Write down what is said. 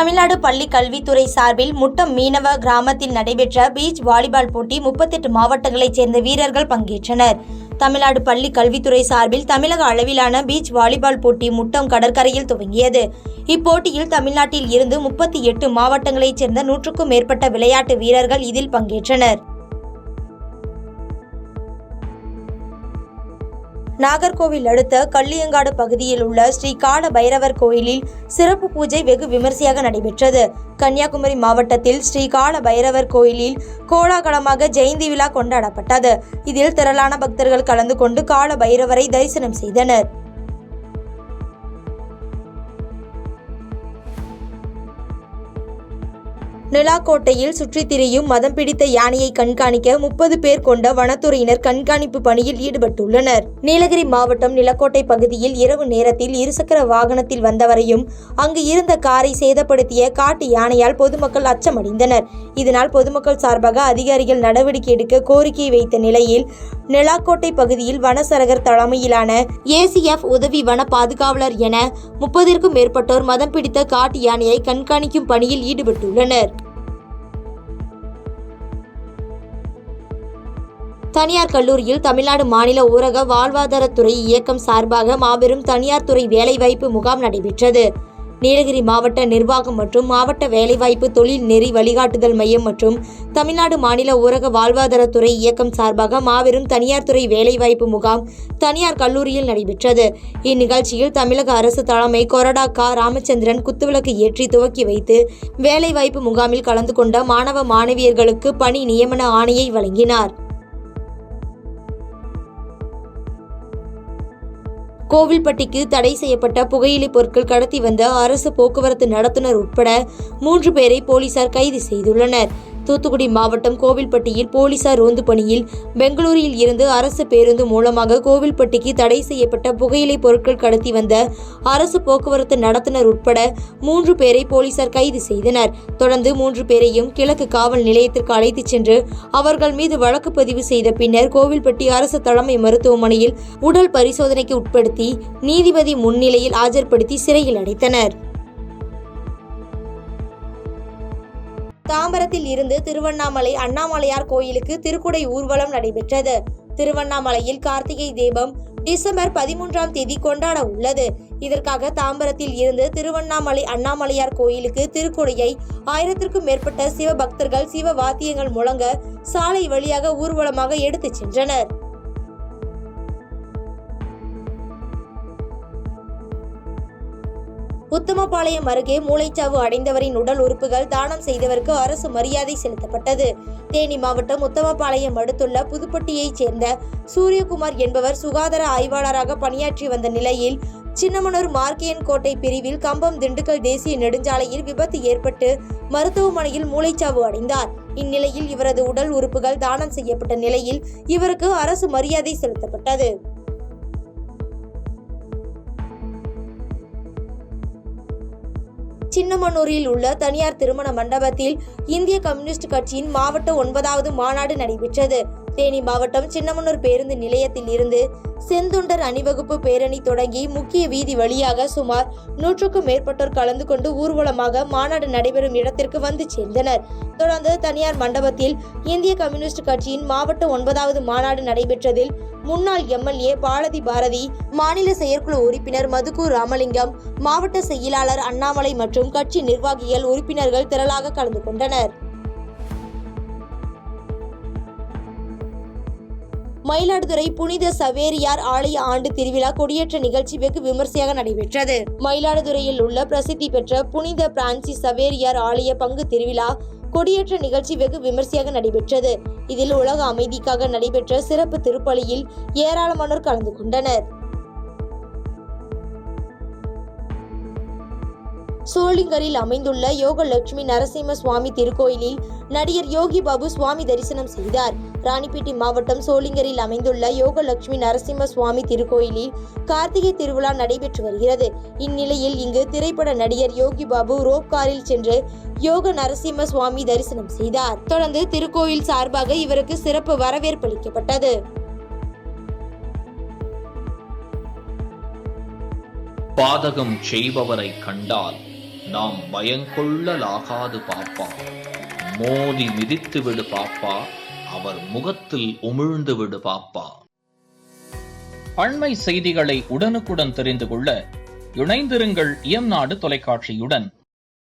தமிழ்நாடு பள்ளி கல்வித்துறை சார்பில் முட்டம் மீனவ கிராமத்தில் நடைபெற்ற பீச் வாலிபால் போட்டி 38 மாவட்டங்களைச் சேர்ந்த வீரர்கள் பங்கேற்றனர். தமிழ்நாடு பள்ளி கல்வித்துறை சார்பில் தமிழக அளவிலான பீச் வாலிபால் போட்டி முட்டம் கடற்கரையில் துவங்கியது. இப்போட்டியில் தமிழ்நாட்டில் இருந்து 38 மாவட்டங்களைச் சேர்ந்த 100க்கும் மேற்பட்ட விளையாட்டு வீரர்கள் இதில் பங்கேற்றனர். நாகர்கோவில் அடுத்த கள்ளியங்காடு பகுதியில் உள்ள ஸ்ரீ கால பைரவர் கோயிலில் சிறப்பு பூஜை வெகு விமர்சையாக நடைபெற்றது. கன்னியாகுமரி மாவட்டத்தில் ஸ்ரீ கால பைரவர் கோயிலில் கோலாகலமாக ஜெயந்தி விழா கொண்டாடப்பட்டது. இதில் திரளான பக்தர்கள் கலந்து கொண்டு கால பைரவரை தரிசனம் செய்தனர். நிலாக்கோட்டையில் சுற்றித் திரியும் மதம் பிடித்த யானையை கண்காணிக்க 30 பேர் கொண்ட வனத்துறையினர் கண்காணிப்பு பணியில் ஈடுபட்டுள்ளனர். நீலகிரி மாவட்டம் நிலக்கோட்டை பகுதியில் இரவு நேரத்தில் இருசக்கர வாகனத்தில் வந்தவரையும் அங்கு இருந்த காரை சேதப்படுத்திய காட்டு யானையால் பொதுமக்கள் அச்சமடைந்தனர். இதனால் பொதுமக்கள் சார்பாக அதிகாரிகள் நடவடிக்கை எடுக்க கோரிக்கை வைத்த நிலையில் நிலாக்கோட்டை பகுதியில் வனசரகர் தலைமையிலான ACF உதவி வன பாதுகாவலர் என 30ற்கும் மேற்பட்டோர் மதம் பிடித்த காட்டு யானையை கண்காணிக்கும் பணியில் ஈடுபட்டுள்ளனர். தனியார் கல்லூரியில் தமிழ்நாடு மாநில ஊரக வாழ்வாதாரத்துறை இயக்கம் சார்பாக மாபெரும் தனியார் துறை வேலைவாய்ப்பு முகாம் நடைபெற்றது. நீலகிரி மாவட்ட நிர்வாகம் மற்றும் மாவட்ட வேலைவாய்ப்பு தொழில் நெறி வழிகாட்டுதல் மையம் மற்றும் தமிழ்நாடு மாநில ஊரக வாழ்வாதாரத்துறை இயக்கம் சார்பாக மாபெரும் தனியார் துறை வேலைவாய்ப்பு முகாம் தனியார் கல்லூரியில் நடைபெற்றது. இந்நிகழ்ச்சியில் தமிழக அரசு தலைமை கொறடா க. ராமச்சந்திரன் குத்துவிளக்கு ஏற்றி துவக்கி வைத்து வேலைவாய்ப்பு முகாமில் கலந்து கொண்ட மாணவ மாணவியர்களுக்கு பணி நியமன ஆணையை வழங்கினார். கோவில்பட்டிக்கு தடை செய்யப்பட்ட புகையிலை பொருட்கள் கடத்தி வந்த அரசு போக்குவரத்து நடத்துனர் உட்பட 3 பேரை போலீசார் கைது செய்துள்ளனர். தூத்துக்குடி மாவட்டம் கோவில்பட்டியில் போலீசார் ரோந்து பணியில் பெங்களூரில் இருந்து அரசு பேருந்து மூலமாக கோவில்பட்டிக்கு தடை செய்யப்பட்ட புகையிலை பொருட்கள் கடத்தி வந்த அரசு போக்குவரத்து நடத்துனர் உட்பட 3 பேரை போலீசார் கைது செய்தனர். தொடர்ந்து 3 பேரையும் கிழக்கு காவல் நிலையத்திற்கு அழைத்துச் சென்று அவர்கள் மீது வழக்கு பதிவு செய்த பின்னர் கோவில்பட்டி அரசு தலைமை மருத்துவமனையில் உடல் பரிசோதனைக்கு உட்படுத்தி நீதிபதி முன்னிலையில் ஆஜர்படுத்தி சிறையில் அடைத்தனர். தாம்பரத்தில் இருந்து திருவண்ணாமலை அண்ணாமலையார் கோயிலுக்கு திருக்குடை ஊர்வலம் நடைபெற்றது. திருவண்ணாமலையில் கார்த்திகை தீபம் டிசம்பர் 13ஆம் தேதி கொண்டாட உள்ளது. இதற்காக தாம்பரத்தில் இருந்து திருவண்ணாமலை அண்ணாமலையார் கோயிலுக்கு திருக்குடையை 1000ற்கும் மேற்பட்ட சிவபக்தர்கள் சிவ வாத்தியங்கள் முழங்க சாலை வழியாக ஊர்வலமாக எடுத்துச் சென்றனர். உத்தமபாளையம் அருகே மூளைச்சாவு அடைந்தவரின் உடல் உறுப்புகள் தானம் செய்தவருக்கு அரசு மரியாதை செலுத்தப்பட்டது. தேனி மாவட்டம் உத்தமபாளையம் அடுத்துள்ள புதுப்பட்டியைச் சேர்ந்த சூரியகுமார் என்பவர் சுகாதார ஆய்வாளராக பணியாற்றி வந்த நிலையில் சின்னமனூர் மார்க்கியன் கோட்டை பிரிவில் கம்பம் திண்டுக்கல் தேசிய நெடுஞ்சாலையில் விபத்து ஏற்பட்டு மருத்துவமனையில் மூளைச்சாவு அடைந்தார். இந்நிலையில் இவரது உடல் உறுப்புகள் தானம் செய்யப்பட்ட நிலையில் இவருக்கு அரசு மரியாதை செலுத்தப்பட்டது. சின்னமனூரில் உள்ள தனியார் திருமண மண்டபத்தில் இந்திய கம்யூனிஸ்ட் கட்சியின் மாவட்ட 9வது மாநாடு நடைபெற்றது. தேனி மாவட்டம் சின்னமனூர் பேருந்து நிலையத்தில் இருந்து செந்துண்டர் அணிவகுப்பு பேரணி தொடங்கி முக்கிய வீதி வழியாக சுமார் 100க்கும் மேற்பட்டோர் கலந்து கொண்டு ஊர்வலமாக மாநாடு நடைபெறும் இடத்திற்கு வந்து சேர்ந்தனர். தொடர்ந்து தனியார் மண்டபத்தில் இந்திய கம்யூனிஸ்ட் கட்சியின் மாவட்ட 9வது மாநாடு நடைபெற்றதில் முன்னாள் MLA பாலதி பாரதி, மாநில செயற்குழு உறுப்பினர் மதுக்கூர் ராமலிங்கம், மாவட்ட செயலாளர் அண்ணாமலை மற்றும் கட்சி நிர்வாகிகள் உறுப்பினர்கள் திரளாக கலந்து கொண்டனர். மயிலாடுதுறை புனித சவேரியார் ஆலய ஆண்டு திருவிழா கொடியேற்ற நிகழ்ச்சி வெகு விமர்சையாக நடைபெற்றது. மயிலாடுதுறையில் உள்ள பிரசித்தி பெற்ற புனித பிரான்சிஸ் சவேரியார் ஆலய பங்கு திருவிழா கொடியேற்ற நிகழ்ச்சி வெகு விமர்சையாக நடைபெற்றது. இதில் உலக அமைதிக்காக நடைபெற்ற சிறப்பு திருப்பலியில் ஏராளமானோர் கலந்து கொண்டனர். சோளிங்கரில் அமைந்துள்ள யோகலட்சுமி நரசிம்ம சுவாமி திருக்கோயிலில் நடிகர் யோகி பாபு சுவாமி தரிசனம் செய்தார். ராணிப்பேட்டை மாவட்டம் சோளிங்கரில் அமைந்துள்ள யோகலட்சுமி நரசிம்ம சுவாமி திருக்கோயிலில் கார்த்திகை திருவிழா நடைபெற்று வருகிறது. இந்நிலையில் இங்கு திரைப்பட நடிகர் யோகி பாபு ரோப் காரில் சென்று யோக நரசிம்ம சுவாமி தரிசனம் செய்தார். தொடர்ந்து திருக்கோயில் சார்பாக இவருக்கு சிறப்பு வரவேற்பு அளிக்கப்பட்டது. பாதகம் செய்பவரை கண்டால் நாம் பயங்கொள்ளலாகாது பாப்பா. மோதி மிதித்து விடு பாப்பா, அவர் முகத்தில் உமிழ்ந்து விடு பாப்பா. அண்மை செய்திகளை உடனுக்குடன் தெரிந்து கொள்ள இணைந்திருங்கள் இயம்நாடு தொலைக்காட்சியுடன்.